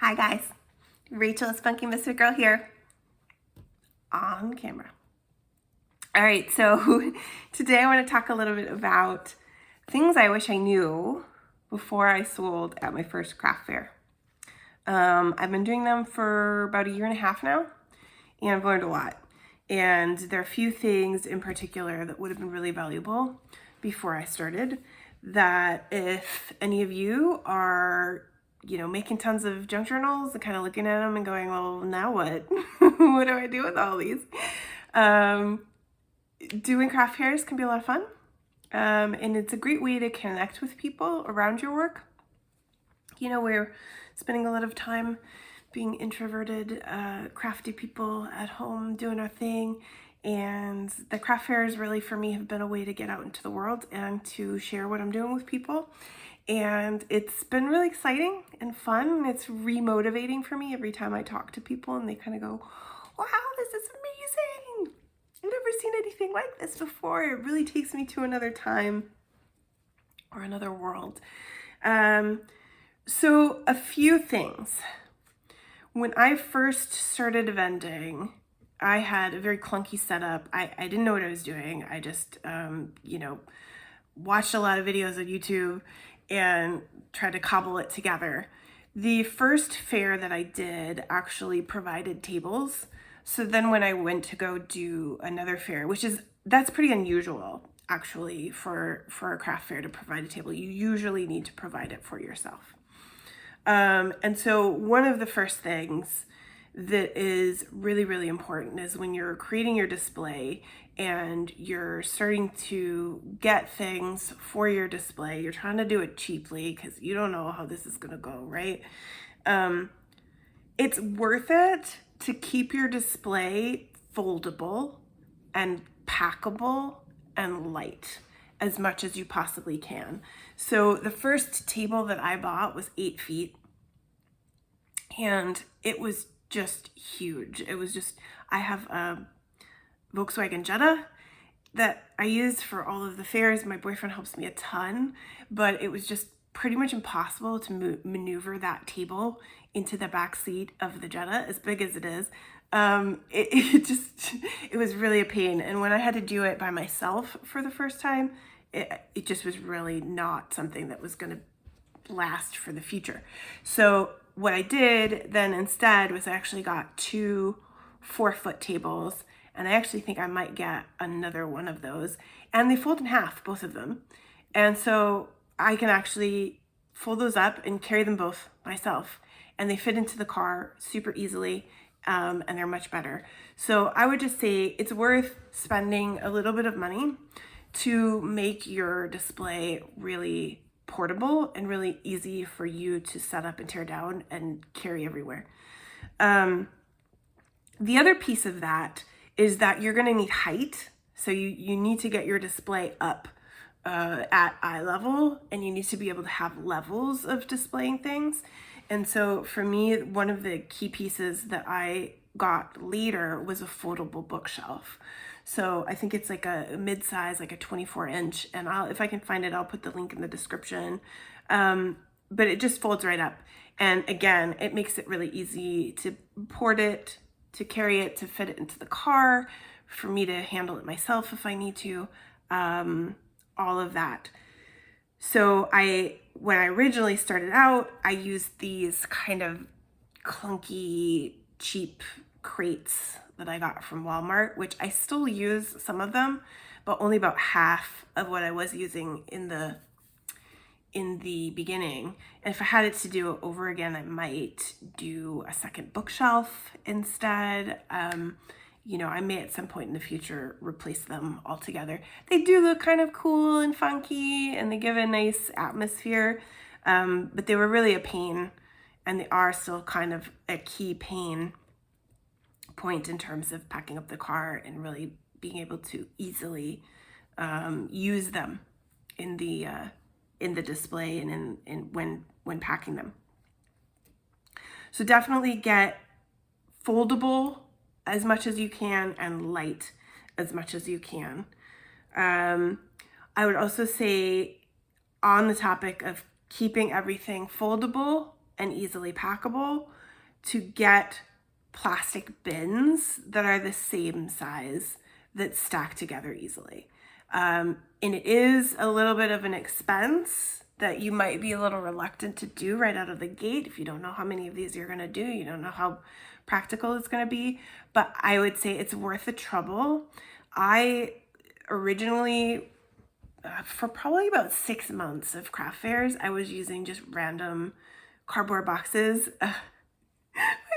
Hi guys, Rachel, Spunky Misfit Girl here on camera. All right, so today I want to talk a little bit about things I wish I knew before I sold at my first craft fair. I've been doing them for about a year and a half now, and I've learned a lot. And there are a few things in particular that would have been really valuable before I started that if any of you are making tons of junk journals and kind of looking at them and going, well, now what? What do I do with all these? Doing craft fairs can be a lot of fun. And it's a great way to connect with people around your work. We're spending a lot of time being introverted, crafty people at home doing our thing. And the craft fairs really, for me, have been a way to get out into the world and to share what I'm doing with people. And it's been really exciting and fun. It's remotivating for me every time I talk to people and they kind of go, wow, this is amazing. I've never seen anything like this before. It really takes me to another time or another world. So a few things. When I first started vending, I had a very clunky setup. I didn't know what I was doing. I just, watched a lot of videos on YouTube and tried to cobble it together. The first fair that I did actually provided tables. So then when I went to go do another fair, that's pretty unusual actually for a craft fair to provide a table. You usually need to provide it for yourself. And so one of the first things that is really, really important is when you're creating your display and you're starting to get things for your display, you're trying to do it cheaply because you don't know how this is going to go, right? It's worth it to keep your display foldable and packable and light as much as you possibly can. So the first table that I bought was 8 feet and it was just huge. I have a Volkswagen Jetta that I use for all of the fairs. My boyfriend helps me a ton, but it was just pretty much impossible to maneuver that table into the back seat of the Jetta, as big as it is. It was really a pain. And when I had to do it by myself for the first time, it just was really not something that was going to last for the future. So what I did then instead was I actually got 2 4-foot tables, and I actually think I might get another one of those, and they fold in half, both of them. And so I can actually fold those up and carry them both myself, and they fit into the car super easily, and they're much better. So I would just say it's worth spending a little bit of money to make your display really portable and really easy for you to set up and tear down and carry everywhere. The other piece of that is that you're going to need height. So you need to get your display up at eye level, and you need to be able to have levels of displaying things. And so for me, one of the key pieces that I got later was a foldable bookshelf. So I think it's like a mid-size, like a 24-inch, and if I can find it, I'll put the link in the description. But it just folds right up. And again, it makes it really easy to port it, to carry it, to fit it into the car, for me to handle it myself if I need to, all of that. So when I originally started out, I used these kind of clunky, cheap crates that I got from Walmart, which I still use some of them, but only about half of what I was using in the beginning. And if I had it to do it over again, I might do a second bookshelf instead. I may at some point in the future replace them altogether. They do look kind of cool and funky and they give a nice atmosphere, but they were really a pain, and they are still kind of a key pain point in terms of packing up the car and really being able to easily use them in the display and when packing them. So definitely get foldable as much as you can and light as much as you can. I would also say, on the topic of keeping everything foldable and easily packable to get plastic bins that are the same size that stack together easily. And it is a little bit of an expense that you might be a little reluctant to do right out of the gate if you don't know how many of these you're going to do. You don't know how practical it's going to be, but I would say it's worth the trouble. I originally, for probably about 6 months of craft fairs, I was using just random cardboard boxes. My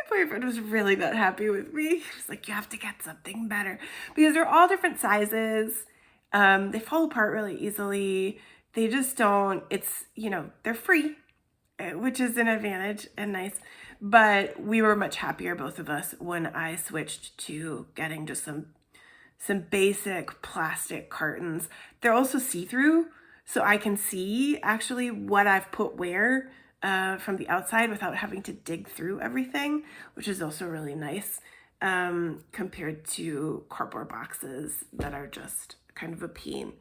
boyfriend was really not happy with me. He was like, you have to get something better, because they're all different sizes. They fall apart really easily. They just don't, it's, they're free, which is an advantage and nice. But we were much happier, both of us, when I switched to getting just some basic plastic cartons. They're also see-through, so I can see actually what I've put where from the outside without having to dig through everything, which is also really nice compared to cardboard boxes that are just kind of a pain.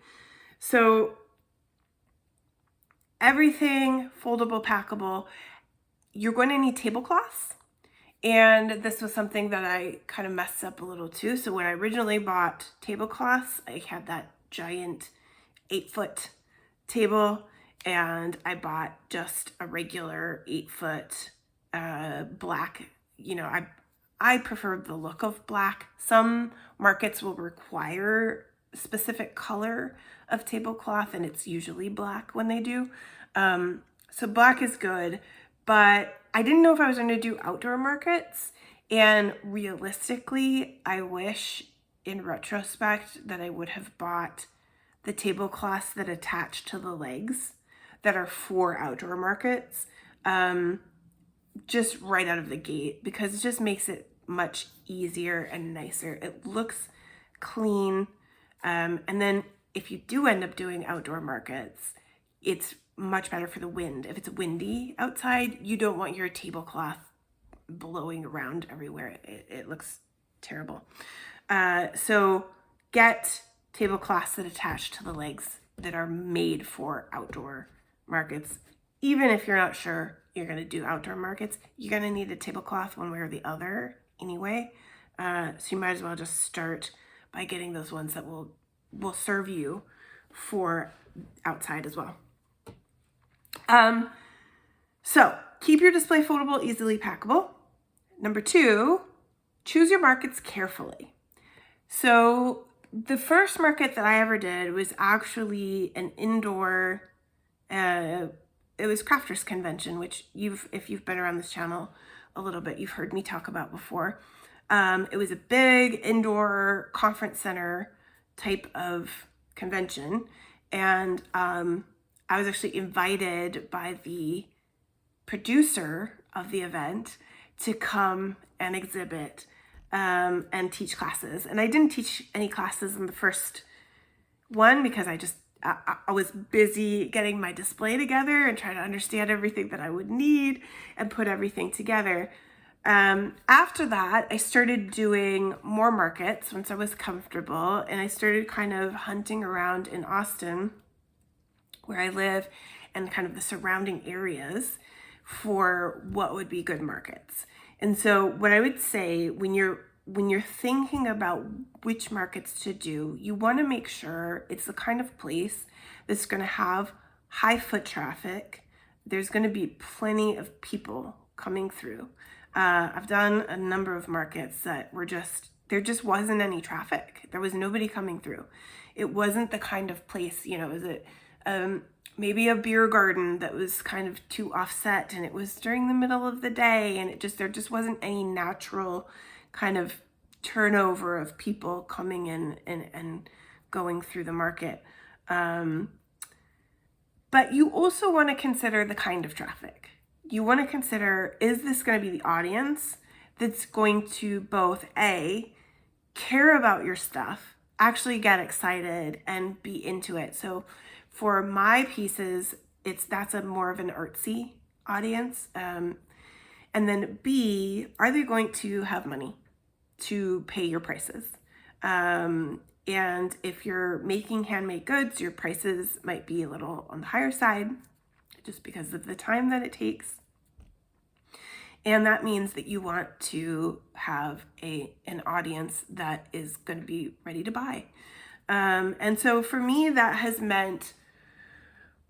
So everything foldable, packable. You're going to need tablecloths. And this was something that I kind of messed up a little too. So when I originally bought tablecloths, I had that giant 8-foot table, and I bought just a regular 8-foot black. I prefer the look of black. Some markets will require a specific color of tablecloth, and it's usually black when they do. So black is good, but I didn't know if I was going to do outdoor markets, and realistically, I wish in retrospect that I would have bought the tablecloths that attach to the legs that are for outdoor markets, just right out of the gate, because it just makes it much easier and nicer. It looks clean. And then if you do end up doing outdoor markets, it's much better for the wind. If it's windy outside, you don't want your tablecloth blowing around everywhere. It looks terrible. So get tablecloths that attach to the legs that are made for outdoor markets. Even if you're not sure you're going to do outdoor markets, you're going to need a tablecloth one way or the other anyway. So you might as well just start by getting those ones that will serve you for outside as well. So keep your display foldable, easily packable. Number 2, choose your markets carefully. So the first market that I ever did was actually an indoor, it was Crafters Convention, which if you've been around this channel a little bit, you've heard me talk about before. It was a big indoor conference center type of convention, and I was actually invited by the producer of the event to come and exhibit and teach classes. And I didn't teach any classes in the first one because I was busy getting my display together and trying to understand everything that I would need and put everything together. After that, I started doing more markets once I was comfortable, and I started kind of hunting around in Austin, where I live, and kind of the surrounding areas for what would be good markets. And so what I would say when you're thinking about which markets to do, you want to make sure it's the kind of place that's going to have high foot traffic. There's going to be plenty of people coming through. I've done a number of markets that were there just wasn't any traffic. There was nobody coming through. It wasn't the kind of place, was it maybe a beer garden that was kind of too offset, and it was during the middle of the day, and there just wasn't any natural kind of turnover of people coming in and going through the market. But you also want to consider the kind of traffic. You want to consider, is this going to be the audience that's going to both A, care about your stuff, actually get excited and be into it. So for my pieces, that's a more of an artsy audience. And then B, are they going to have money to pay your prices? And if you're making handmade goods, your prices might be a little on the higher side just because of the time that it takes. And that means that you want to have an audience that is going to be ready to buy. And so for me, that has meant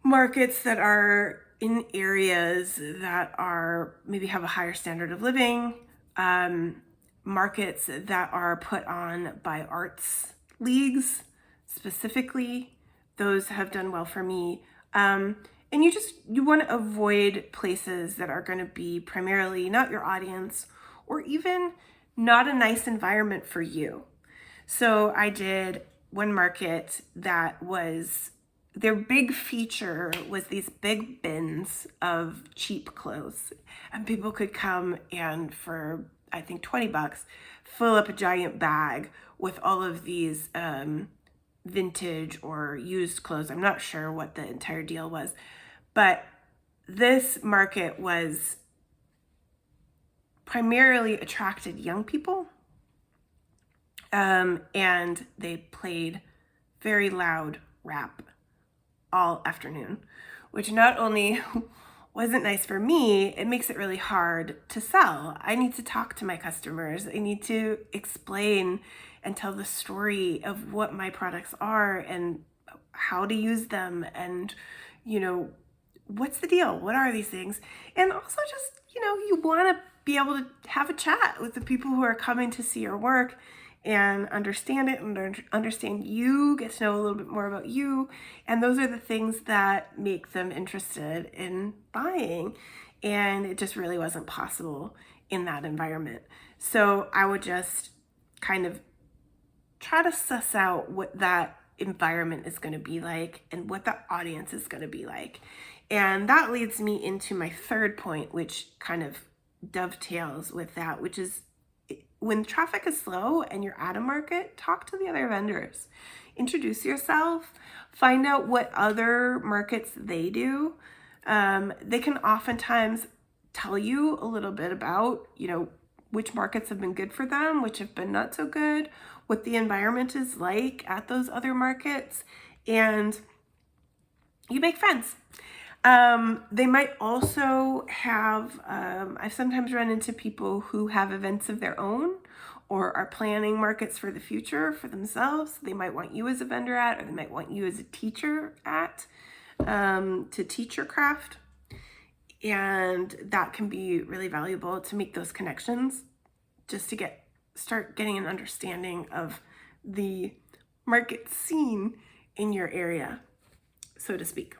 markets that are in areas that are maybe have a higher standard of living, markets that are put on by arts leagues specifically. Those have done well for me. And you want to avoid places that are going to be primarily not your audience, or even not a nice environment for you. So I did one market that was, their big feature was these big bins of cheap clothes, and people could come and for I think $20 fill up a giant bag with all of these vintage or used clothes. I'm not sure what the entire deal was, but this market was primarily attracted young people, and they played very loud rap all afternoon, which not only wasn't nice for me, it makes it really hard to sell. I need to talk to my customers. I need to explain and tell the story of what my products are and how to use them, and what's the deal? What are these things? And also just, you want to be able to have a chat with the people who are coming to see your work and understand it and understand you, get to know a little bit more about you. And those are the things that make them interested in buying. And it just really wasn't possible in that environment. So I would just kind of try to suss out what that environment is going to be like and what the audience is going to be like. And that leads me into my third point, which kind of dovetails with that, which is when traffic is slow and you're at a market, talk to the other vendors. Introduce yourself. Find out what other markets they do. They can oftentimes tell you a little bit about, which markets have been good for them, which have been not so good, what the environment is like at those other markets, and you make friends. They might also have, I've sometimes run into people who have events of their own or are planning markets for the future for themselves. They might want you as a vendor at, or they might want you as a teacher at, to teach your craft. And that can be really valuable to make those connections, just to start getting an understanding of the market scene in your area, so to speak.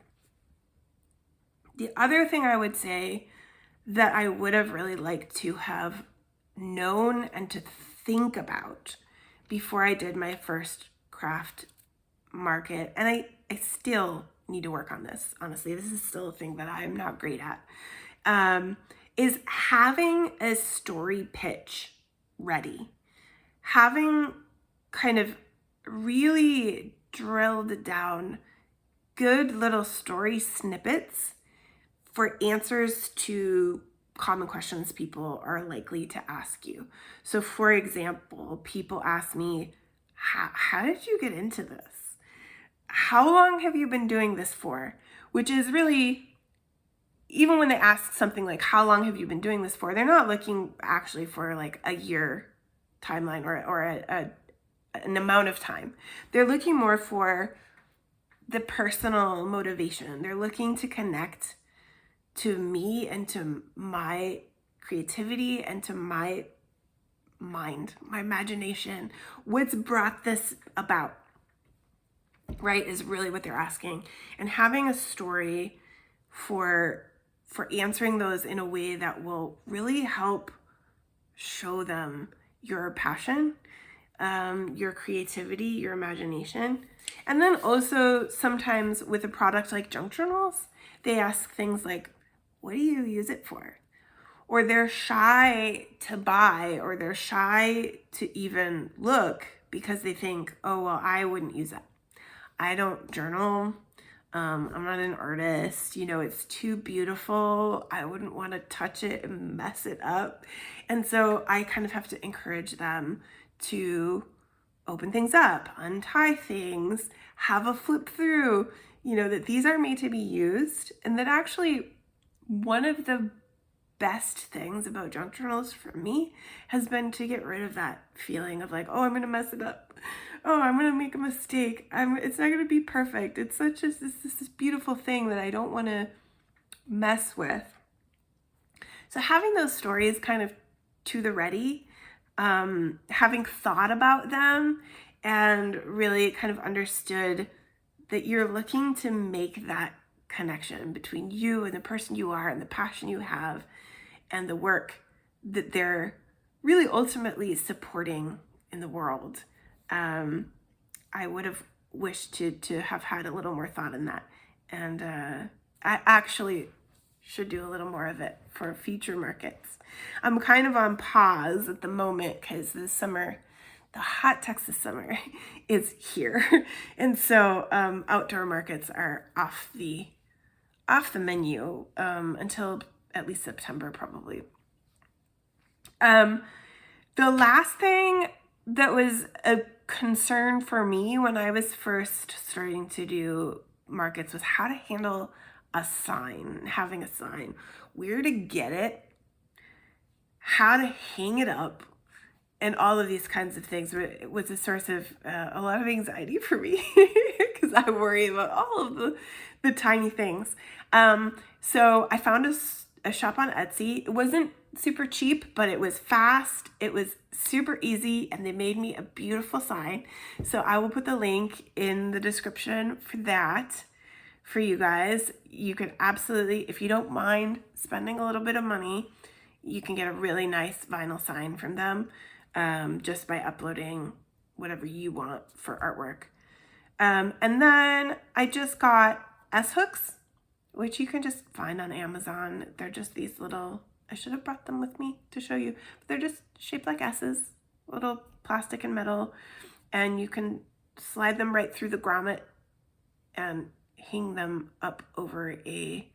The other thing I would say that I would have really liked to have known and to think about before I did my first craft market, and I still need to work on this, honestly, this is still a thing that I'm not great at, is having a story pitch ready. Having kind of really drilled down good little story snippets for answers to common questions people are likely to ask you. So for example, people ask me, how did you get into this? How long have you been doing this for? Which is really, even when they ask something like, how long have you been doing this for? They're not looking actually for like a year timeline or an amount of time. They're looking more for the personal motivation. They're looking to connect to me and to my creativity and to my mind, my imagination. What's brought this about, right, is really what they're asking. And having a story for answering those in a way that will really help show them your passion, your creativity, your imagination. And then also sometimes with a product like junk journals, they ask things like, what do you use it for? Or they're shy to buy, or they're shy to even look because they think, oh, well, I wouldn't use that. I don't journal. I'm not an artist. It's too beautiful. I wouldn't want to touch it and mess it up. And so I kind of have to encourage them to open things up, untie things, have a flip through, that these are made to be used, and that actually one of the best things about junk journals for me has been to get rid of that feeling of like, oh, I'm going to mess it up. Oh, I'm going to make a mistake. It's not going to be perfect. It's such this beautiful thing that I don't want to mess with. So having those stories kind of to the ready, having thought about them and really kind of understood that you're looking to make that connection between you and the person you are and the passion you have and the work that they're really ultimately supporting in the world. I would have wished to have had a little more thought in that. And I actually should do a little more of it for future markets. I'm kind of on pause at the moment because the summer, the hot Texas summer is here. And so outdoor markets are off the menu until at least September probably. The last thing that was a concern for me when I was first starting to do markets was how to handle a sign, having a sign, where to get it, how to hang it up, and all of these kinds of things. It was a source of a lot of anxiety for me because I worry about all of the tiny things. So I found a shop on Etsy. It wasn't super cheap, but it was fast. It was super easy, and they made me a beautiful sign. So I will put the link in the description for that for you guys. You can absolutely, if you don't mind spending a little bit of money, you can get a really nice vinyl sign from them just by uploading whatever you want for artwork. And then I just got S-hooks, which you can just find on Amazon. They're just these little, I should have brought them with me to show you. But they're just shaped like S's, little plastic and metal, and you can slide them right through the grommet and hang them up over a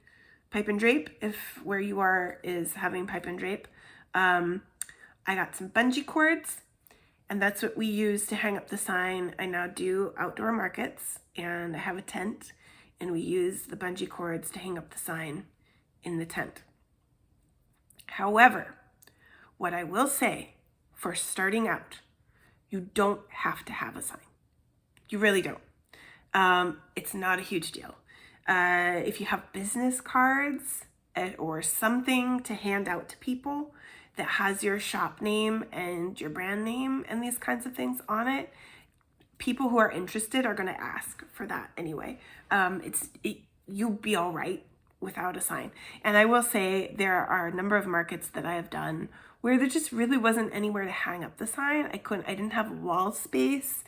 pipe and drape if where you are is having pipe and drape. I got some bungee cords, and that's what we use to hang up the sign. I now do outdoor markets, and I have a tent, and we use the bungee cords to hang up the sign in the tent. However, what I will say for starting out, you don't have to have a sign. You really don't. It's not a huge deal. If you have business cards or something to hand out to people that has your shop name and your brand name and these kinds of things on it, people who are interested are going to ask for that anyway. You'll be all right without a sign. And I will say there are a number of markets that I have done where there just really wasn't anywhere to hang up the sign. I didn't have wall space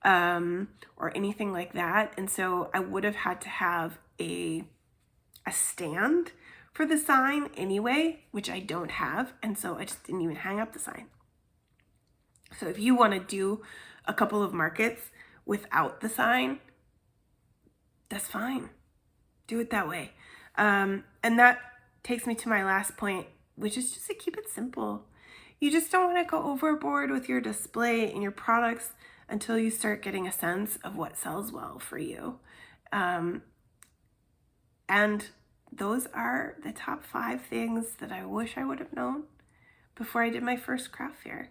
or anything like that. And so I would have had to have a stand for the sign anyway, which I don't have. And so I just didn't even hang up the sign. So if you want to do a couple of markets without the sign, that's fine. Do it that way. And that takes me to my last point, which is just to keep it simple. You just don't want to go overboard with your display and your products until you start getting a sense of what sells well for you. And those are the top 5 things that I wish I would have known before I did my first craft fair.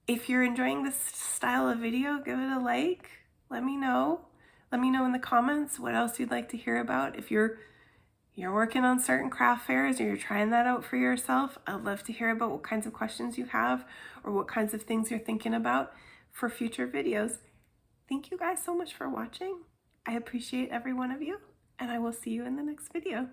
If you're enjoying this style of video, give it a like. Let me know. Let me know in the comments what else you'd like to hear about. If you're working on certain craft fairs or you're trying that out for yourself, I'd love to hear about what kinds of questions you have or what kinds of things you're thinking about for future videos. Thank you guys so much for watching. I appreciate every one of you, and I will see you in the next video.